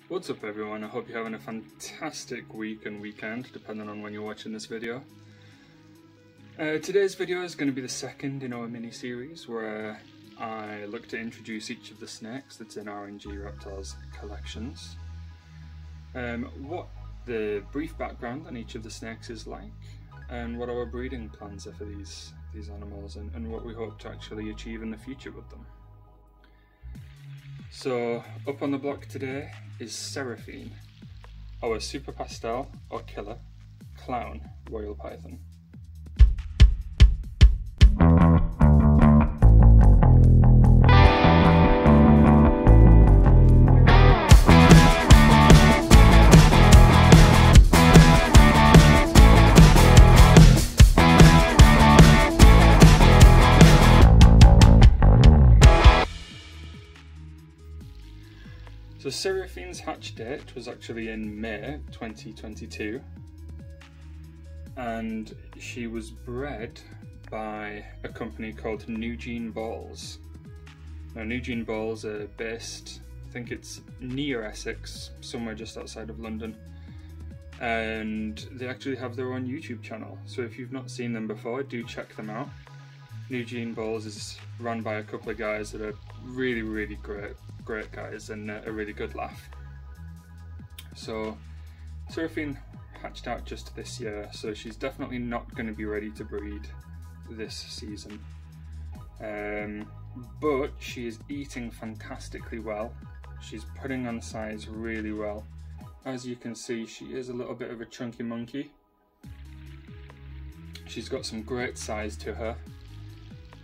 What's up everyone, I hope you're having a fantastic week and weekend, depending on when you're watching this video. Today's video is going to be the second in our mini-series where I look to introduce each of the snakes that's in RNG Reptiles collections. What the brief background on each of the snakes is like, and what our breeding plans are for these animals, and what we hope to actually achieve in the future with them. So, up on the block today is Seraphine, our super pastel or killer clown royal python. So Seraphine's hatch date was actually in May 2022, and she was bred by a company called New Gene Balls. Now New Gene Balls are based, I think it's near Essex, somewhere just outside of London, and they actually have their own YouTube channel, so if you've not seen them before, do check them out. New Gene Balls is run by a couple of guys that are really great guys and a really good laugh. So Seraphine hatched out just this year, so she's definitely not going to be ready to breed this season, but she is eating fantastically well. She's putting on size really well. As you can see, she is a little bit of a chunky monkey. She's got some great size to her.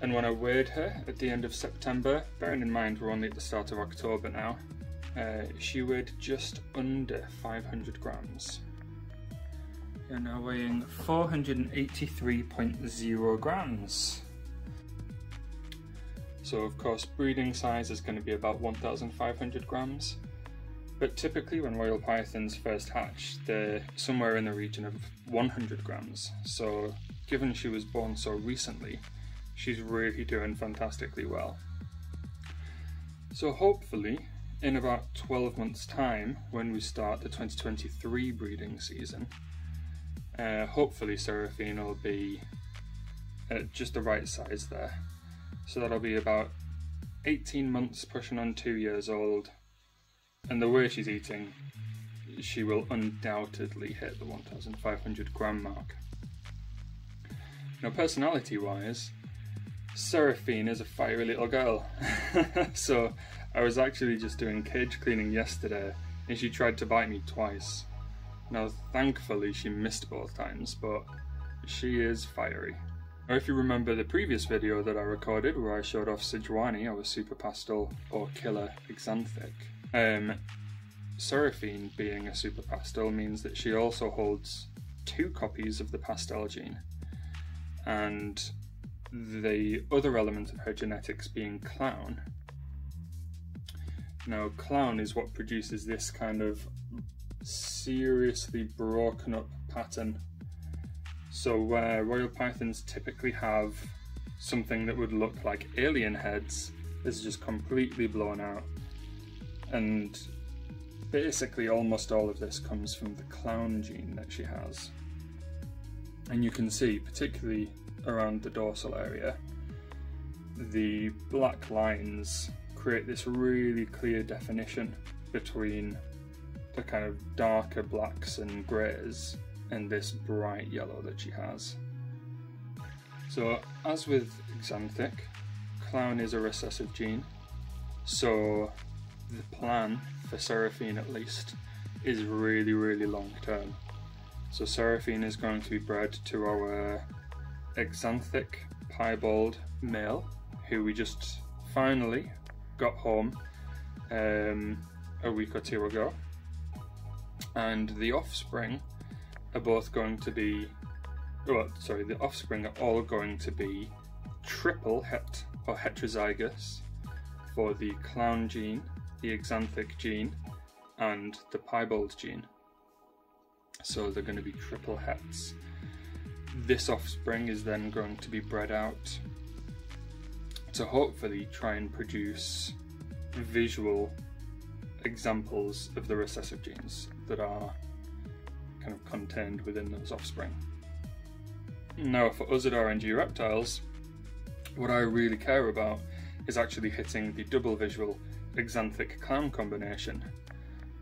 And when I weighed her at the end of September, bearing in mind we're only at the start of October now, she weighed just under 500 grams. You're now weighing 483.0 grams. So of course breeding size is going to be about 1,500 grams. But typically when royal pythons first hatch, they're somewhere in the region of 100 grams. So given she was born so recently, she's really doing fantastically well. So hopefully, in about 12 months' time, when we start the 2023 breeding season, hopefully Seraphine will be at just the right size there. So that'll be about 18 months pushing on 2 years old, and the way she's eating, she will undoubtedly hit the 1,500 gram mark. Now personality-wise, Seraphine is a fiery little girl. So I was actually just doing cage cleaning yesterday and she tried to bite me twice. Now thankfully she missed both times, but she is fiery. Now if you remember the previous video that I recorded where I showed off Sejuani, our super pastel or killer exanthic, Seraphine being a super pastel means that she also holds 2 copies of the pastel gene, and the other element of her genetics being clown. Now clown is what produces this kind of seriously broken up pattern. So where royal pythons typically have something that would look like alien heads, this is just completely blown out, and basically almost all of this comes from the clown gene that she has. And you can see, particularly around the dorsal area, the black lines create this really clear definition between the kind of darker blacks and greys and this bright yellow that she has. So as with exanthic, clown is a recessive gene, so the plan for Seraphine at least is really long term. So Seraphine is going to be bred to our exanthic piebald male, who we just finally got home a week or 2 ago, and the offspring are both going to be, the offspring are all going to be triple or heterozygous for the clown gene, the exanthic gene, and the piebald gene. So they're going to be triple hets. This offspring is then going to be bred out to hopefully try and produce visual examples of the recessive genes that are kind of contained within those offspring. Now for us at RNG Reptiles, what I really care about is actually hitting the double visual exanthic clown combination,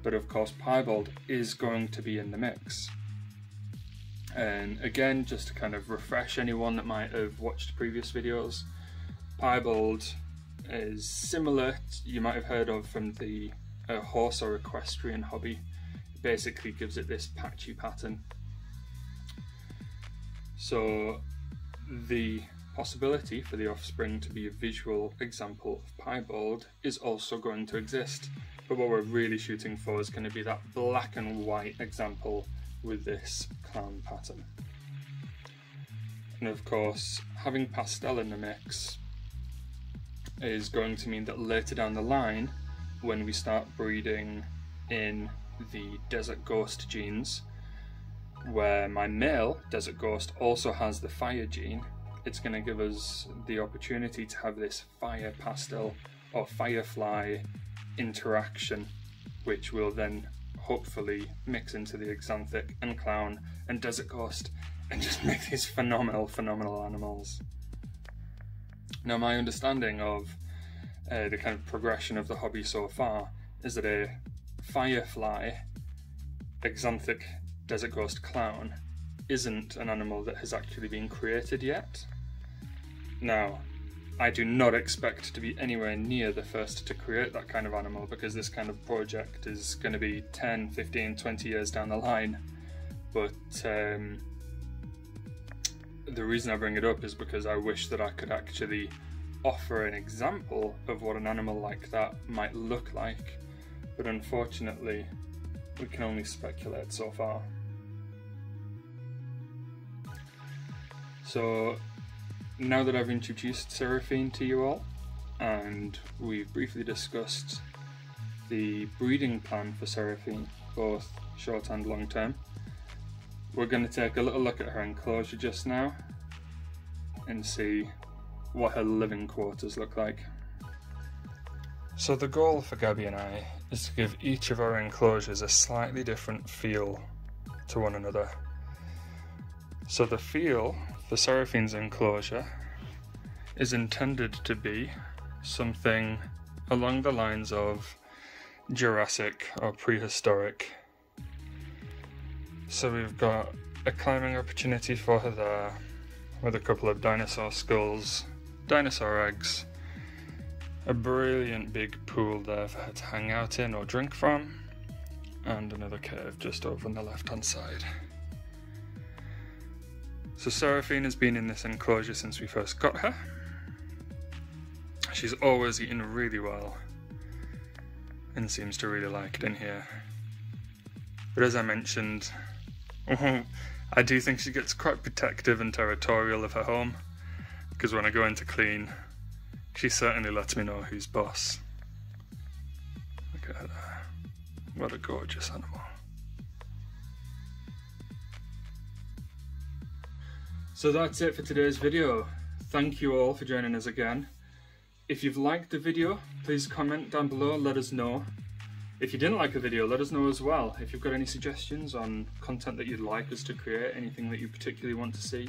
but of course piebald is going to be in the mix. And again, just to kind of refresh anyone that might have watched previous videos, piebald is similar, you might have heard of from the horse or equestrian hobby. It basically gives it this patchy pattern. So the possibility for the offspring to be a visual example of piebald is also going to exist, but what we're really shooting for is going to be that black and white example with this clown pattern. And of course, having pastel in the mix is going to mean that later down the line, when we start breeding in the desert ghost genes, where my male desert ghost also has the fire gene, it's going to give us the opportunity to have this fire pastel or firefly interaction, which will then hopefully mix into the exanthic and clown and desert ghost and just make these phenomenal animals. Now my understanding of the kind of progression of the hobby so far is that a firefly exanthic desert ghost clown isn't an animal that has actually been created yet. Now, I do not expect to be anywhere near the first to create that kind of animal, because this kind of project is going to be 10, 15, 20 years down the line. But the reason I bring it up is because I wish that I could actually offer an example of what an animal like that might look like, but unfortunately we can only speculate so far. So now that I've introduced Seraphine to you all, and we've briefly discussed the breeding plan for Seraphine, both short and long term, we're going to take a little look at her enclosure just now and see what her living quarters look like. So the goal for Gabby and I is to give each of our enclosures a slightly different feel to one another. So the feel for Seraphine's enclosure is intended to be something along the lines of Jurassic or prehistoric. So we've got a climbing opportunity for her there, with a couple of dinosaur skulls, dinosaur eggs, a brilliant big pool there for her to hang out in or drink from, and another cave just over on the left hand side. So Seraphine has been in this enclosure since we first got her. She's always eaten really well and seems to really like it in here. But as I mentioned, I do think she gets quite protective and territorial of her home, because when I go in to clean, she certainly lets me know who's boss. Look at her there. What a gorgeous animal. So that's it for today's video. Thank you all for joining us again. If you've liked the video, please comment down below, let us know. If you didn't like the video, let us know as well. If you've got any suggestions on content that you'd like us to create, anything that you particularly want to see,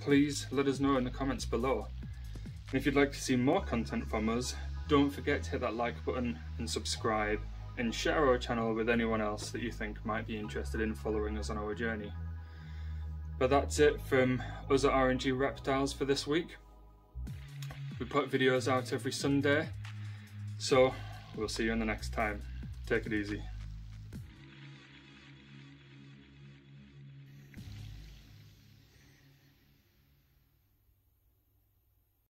please let us know in the comments below. And if you'd like to see more content from us, don't forget to hit that like button and subscribe, and share our channel with anyone else that you think might be interested in following us on our journey. But that's it from us at RNG Reptiles for this week. We put videos out every Sunday, so we'll see you in the next time. Take it easy.